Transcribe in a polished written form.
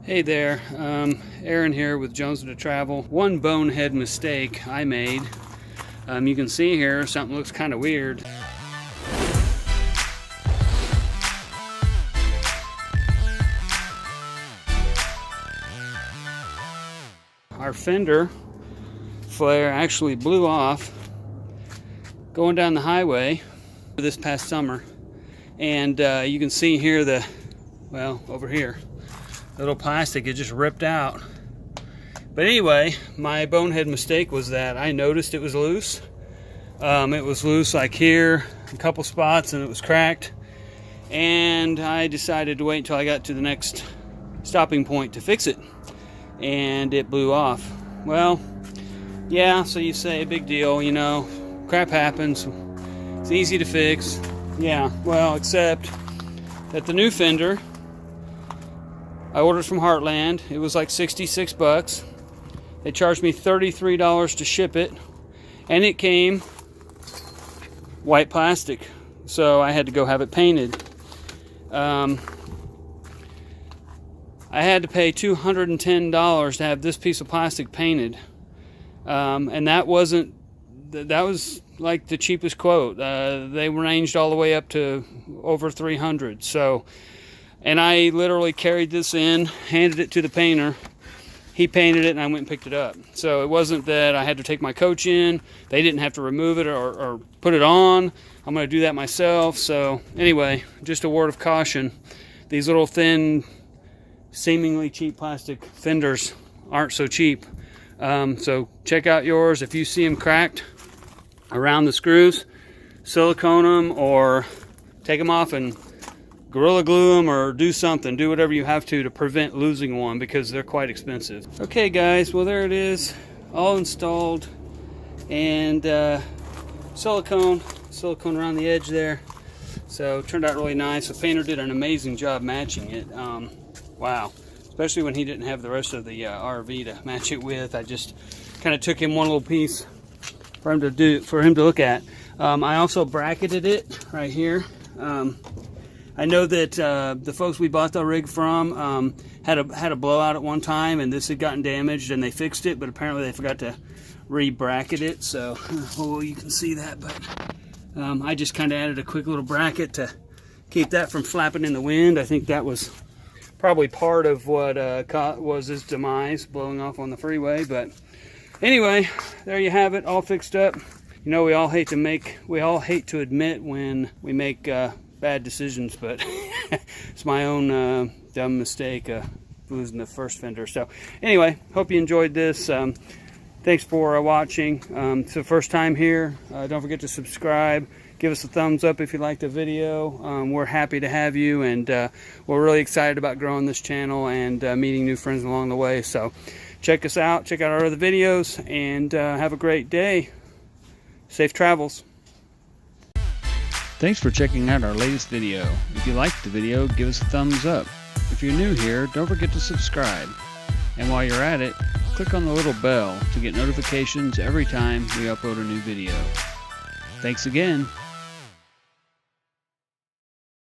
Hey there, Aaron here with Jones to Travel. One bonehead mistake I made. You can see here something looks kind of weird. Our fender flare actually blew off going down the highway this past summer, and you can see here over here, little plastic, it just ripped out. But anyway, my bonehead mistake was that I noticed it was loose. It was loose like here, a couple spots, and it was cracked. And I decided to wait until I got to the next stopping point to fix it. And it blew off. Well, yeah, so you say, big deal, you know, crap happens. It's easy to fix. Yeah, well, except that the new fender I ordered from Heartland. It was like 66 bucks. They charged me $33 to ship it, and it came white plastic, so I had to go have it painted. I had to pay $210 to have this piece of plastic painted, and that was like the cheapest quote. They ranged all the way up to over $300. So. And I literally carried this in, handed it to the painter. He painted it, and I went and picked it up. So it wasn't that I had to take my coach in. They didn't have to remove it or put it on. I'm going to do that myself. So anyway, just a word of caution. These little thin, seemingly cheap plastic fenders aren't so cheap. So check out yours. If you see them cracked around the screws, silicone them or take them off and Gorilla Glue them, or do something. Do whatever you have to prevent losing one, because they're quite expensive. Okay guys, well there it is, all installed, and silicone around the edge there. So it turned out really nice. The painter did an amazing job matching it. Wow, especially when he didn't have the rest of the RV to match it with. I just kind of took him one little piece for him to look at. I also bracketed it right here. I know that the folks we bought the rig from had a blowout at one time, and this had gotten damaged, and they fixed it, but apparently they forgot to re-bracket it. So, well, you can see that, but I just kind of added a quick little bracket to keep that from flapping in the wind. I think that was probably part of what was his demise, blowing off on the freeway. But anyway, there you have it, all fixed up. You know, we all hate to admit when we make bad decisions, but it's my own dumb mistake losing the first fender. So anyway, hope you enjoyed this. Thanks for watching. It's the first time here. Don't forget to subscribe. Give us a thumbs up if you liked the video. We're happy to have you, and we're really excited about growing this channel and meeting new friends along the way. So check us out, check out our other videos, and have a great day. Safe travels. Thanks for checking out our latest video. If you liked the video, give us a thumbs up. If you're new here, don't forget to subscribe. And while you're at it, click on the little bell to get notifications every time we upload a new video. Thanks again.